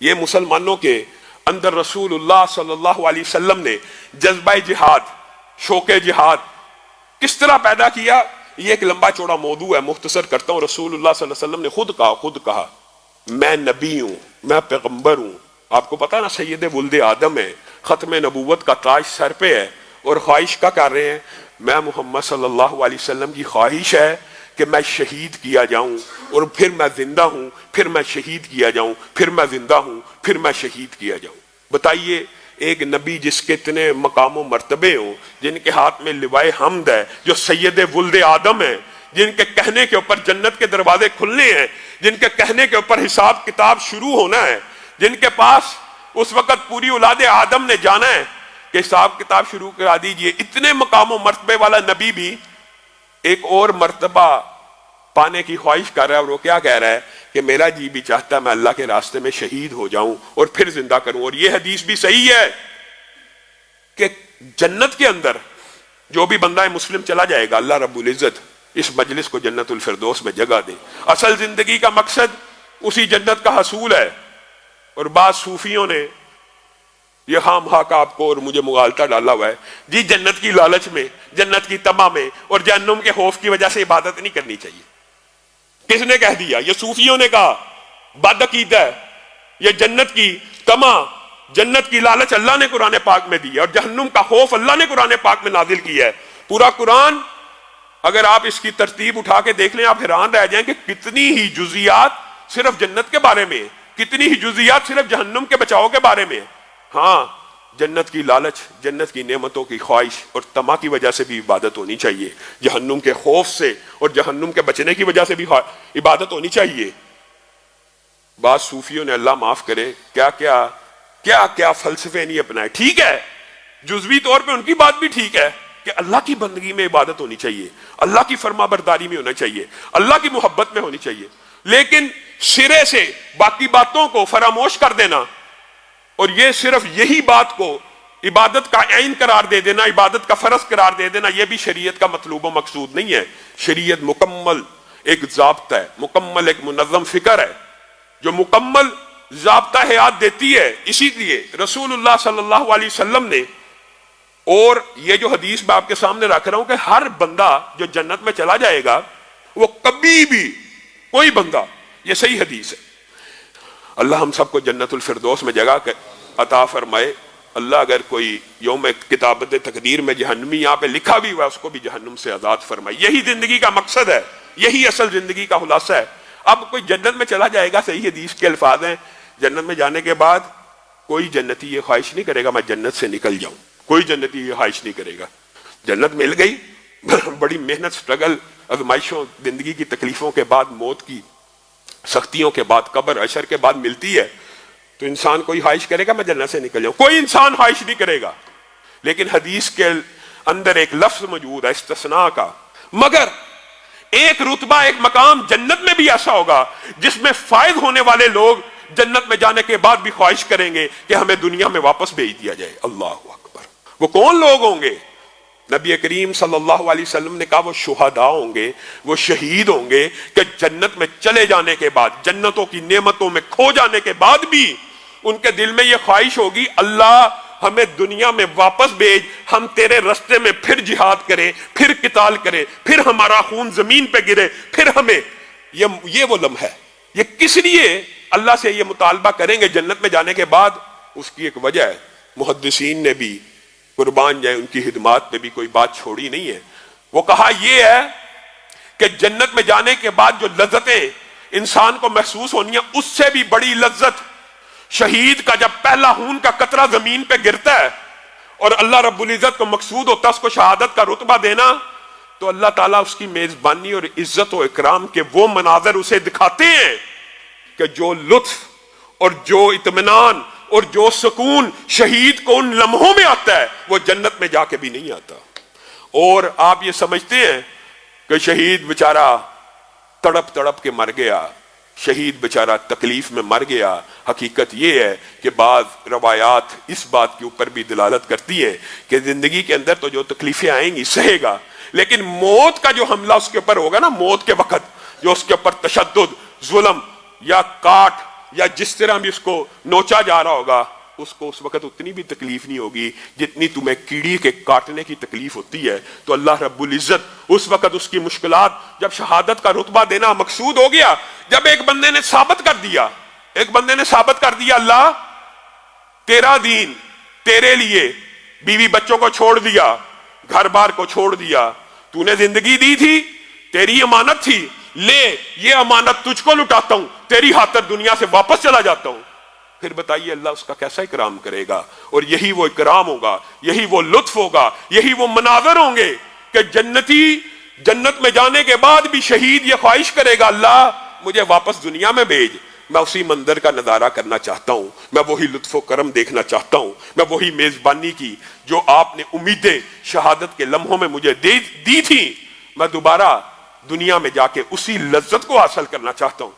یہ مسلمانوں کے اندر رسول اللہ صلی اللہ علیہ وسلم نے جذبہ جہاد، شوق جہاد کس طرح پیدا کیا، یہ ایک لمبا چوڑا موضوع ہے، مختصر کرتا ہوں۔ رسول اللہ صلی اللہ علیہ وسلم نے خود کہا میں نبی ہوں، میں پیغمبر ہوں۔ آپ کو پتا نا سید ولد آدم ہے، ختم نبوت کا تاج سر پہ ہے، اور خواہش کا کر رہے ہیں میں محمد صلی اللہ علیہ وسلم کی خواہش ہے کہ میں شہید کیا جاؤں، اور پھر میں زندہ ہوں، پھر میں شہید کیا جاؤں، پھر میں زندہ ہوں، پھر میں شہید کیا جاؤں۔ بتائیے ایک نبی جس کے اتنے مقام و مرتبے ہوں، جن کے ہاتھ میں لوائے حمد ہے، جو سید ولد آدم ہے، جن کے کہنے کے اوپر جنت کے دروازے کھلنے ہیں، جن کے کہنے کے اوپر حساب کتاب شروع ہونا ہے، جن کے پاس اس وقت پوری اولاد آدم نے جانا ہے کہ حساب کتاب شروع کرا دیجئے، اتنے مقام و مرتبے والا نبی بھی ایک اور مرتبہ پانے کی خواہش کر رہا ہے، اور وہ کیا کہہ رہا ہے کہ میرا جی بھی چاہتا ہے میں اللہ کے راستے میں شہید ہو جاؤں اور پھر زندہ کروں۔ اور یہ حدیث بھی صحیح ہے کہ جنت کے اندر جو بھی بندہ مسلم چلا جائے گا، اللہ رب العزت اس مجلس کو جنت الفردوس میں جگہ دے۔ اصل زندگی کا مقصد اسی جنت کا حصول ہے، اور بعض صوفیوں نے یہ خام خواہ کا آپ کو اور مجھے مغالطہ ڈالا ہوا ہے، جی جنت کی لالچ میں، جنت کی طمع میں اور جہنم کے خوف کی وجہ سے عبادت نہیں کرنی چاہیے۔ کس نے کہہ دیا؟ یہ صوفیوں نے کہا، بد عقیدہ ہے۔ یہ جنت کی طمع، جنت کی لالچ اللہ نے قرآن پاک میں دی ہے، اور جہنم کا خوف اللہ نے قرآن پاک میں نازل کیا ہے۔ پورا قرآن اگر آپ اس کی ترتیب اٹھا کے دیکھ لیں، آپ حیران رہ جائیں کہ کتنی ہی جزیات صرف جنت کے بارے میں، کتنی ہی جزیات صرف جہنم کے بچاؤ کے بارے میں۔ ہاں، جنت کی لالچ، جنت کی نعمتوں کی خواہش اور طمع کی وجہ سے بھی عبادت ہونی چاہیے، جہنم کے خوف سے اور جہنم کے بچنے کی وجہ سے بھی عبادت ہونی چاہیے۔ بعض صوفیوں نے اللہ معاف کرے کیا فلسفے نہیں اپنائے۔ ٹھیک ہے، جزوی طور پہ ان کی بات بھی ٹھیک ہے کہ اللہ کی بندگی میں عبادت ہونی چاہیے، اللہ کی فرما برداری میں ہونا چاہیے، اللہ کی محبت میں ہونی چاہیے، لیکن سرے سے باقی باتوں کو فراموش کر دینا اور یہ صرف یہی بات کو عبادت کا عین قرار دے دینا، عبادت کا فرض قرار دے دینا، یہ بھی شریعت کا مطلوب و مقصود نہیں ہے۔ شریعت مکمل ایک ضابطہ ہے، مکمل ایک منظم فکر ہے جو مکمل ضابطہ حیات دیتی ہے۔ اسی لیے رسول اللہ صلی اللہ علیہ وسلم نے، اور یہ جو حدیث میں آپ کے سامنے رکھ رہا ہوں کہ ہر بندہ جو جنت میں چلا جائے گا وہ کبھی بھی کوئی بندہ، یہ صحیح حدیث ہے، اللہ ہم سب کو جنت الفردوس میں جگہ عطا فرمائے۔ اللہ اگر کوئی یوم کتابت تقدیر میں جہنمی یہاں پہ لکھا بھی ہوا، اس کو بھی جہنم سے آزاد فرمائے۔ یہی زندگی کا مقصد ہے، یہی اصل زندگی کا خلاصہ ہے۔ اب کوئی جنت میں چلا جائے گا، صحیح حدیث کے الفاظ ہیں، جنت میں جانے کے بعد کوئی جنتی یہ خواہش نہیں کرے گا میں جنت سے نکل جاؤں، کوئی جنتی یہ خواہش نہیں کرے گا۔ جنت مل گئی، بڑی محنت، سٹرگل، آزمائشوں، زندگی کی تکلیفوں کے بعد، موت کی سختیوں کے بعد، قبر حشر کے بعد ملتی ہے، تو انسان کوئی خواہش کرے گا میں جنت سے نکل جاؤں؟ کوئی انسان خواہش نہیں کرے گا۔ لیکن حدیث کے اندر ایک لفظ موجود ہے استثناء کا، مگر ایک رتبہ، ایک مقام جنت میں بھی ایسا ہوگا جس میں فائز ہونے والے لوگ جنت میں جانے کے بعد بھی خواہش کریں گے کہ ہمیں دنیا میں واپس بھیج دیا جائے۔ اللہ اکبر! وہ کون لوگ ہوں گے؟ نبی کریم صلی اللہ علیہ وسلم نے کہا وہ شہداء ہوں گے، وہ شہید ہوں گے کہ جنت میں چلے جانے کے بعد، جنتوں کی نعمتوں میں کھو جانے کے بعد بھی ان کے دل میں یہ خواہش ہوگی اللہ ہمیں دنیا میں واپس بھیج، ہم تیرے رستے میں پھر جہاد کریں، پھر قتال کریں، پھر ہمارا خون زمین پہ گرے، پھر ہمیں یہ وہ لمحہ ہے۔ یہ کس لیے اللہ سے یہ مطالبہ کریں گے جنت میں جانے کے بعد؟ اس کی ایک وجہ ہے، محدثین نے بھی قربان جائے ان کی خدمات پہ بھی کوئی بات چھوڑی نہیں ہے۔ وہ کہا یہ ہے کہ جنت میں جانے کے بعد جو لذتیں انسان کو محسوس ہونی ہیں، اس سے بھی بڑی لذت شہید کا جب پہلا خون کا قطرہ زمین پہ گرتا ہے اور اللہ رب العزت کو مقصود ہوتا ہے اس کو شہادت کا رتبہ دینا، تو اللہ تعالیٰ اس کی میزبانی اور عزت و اکرام کے وہ مناظر اسے دکھاتے ہیں کہ جو لطف اور جو اطمینان اور جو سکون شہید کو ان لمحوں میں آتا ہے وہ جنت میں جا کے بھی نہیں آتا۔ اور آپ یہ سمجھتے ہیں کہ شہید بیچارہ تڑپ تڑپ کے مر گیا، شہید بیچارہ تکلیف میں مر گیا۔ حقیقت یہ ہے کہ بعض روایات اس بات کے اوپر بھی دلالت کرتی ہیں کہ زندگی کے اندر تو جو تکلیفیں آئیں گی سہے گا، لیکن موت کا جو حملہ اس کے اوپر ہوگا نا، موت کے وقت جو اس کے اوپر تشدد، ظلم یا کاٹ یا جس طرح بھی اس کو نوچا جا رہا ہوگا، اس کو اس وقت اتنی بھی تکلیف نہیں ہوگی جتنی تمہیں کیڑی کے کاٹنے کی تکلیف ہوتی ہے۔ تو اللہ رب العزت اس وقت اس کی مشکلات، جب شہادت کا رتبہ دینا مقصود ہو گیا، جب ایک بندے نے ثابت کر دیا اللہ تیرا دین، تیرے لیے بیوی بچوں کو چھوڑ دیا، گھر بار کو چھوڑ دیا، تو نے زندگی دی تھی، تیری امانت تھی، لے یہ امانت تجھ کو لٹاتا ہوں، تیری خاطر دنیا سے واپس چلا جاتا ہوں۔ پھر بتائیے اللہ اس کا کیسا اکرام کرے گا؟ اور یہی وہ اکرام ہوگا، یہی وہ لطف ہوگا، یہی وہ مناظر ہوں گے کہ جنتی جنت میں جانے کے بعد بھی شہید یہ خواہش کرے گا، اللہ مجھے واپس دنیا میں بھیج، میں اسی منظر کا نظارہ کرنا چاہتا ہوں، میں وہی لطف و کرم دیکھنا چاہتا ہوں، میں وہی میزبانی کی جو آپ نے امیدیں شہادت کے لمحوں میں مجھے دی تھی، میں دوبارہ دنیا میں جا کے اسی لذت کو حاصل کرنا چاہتا ہوں۔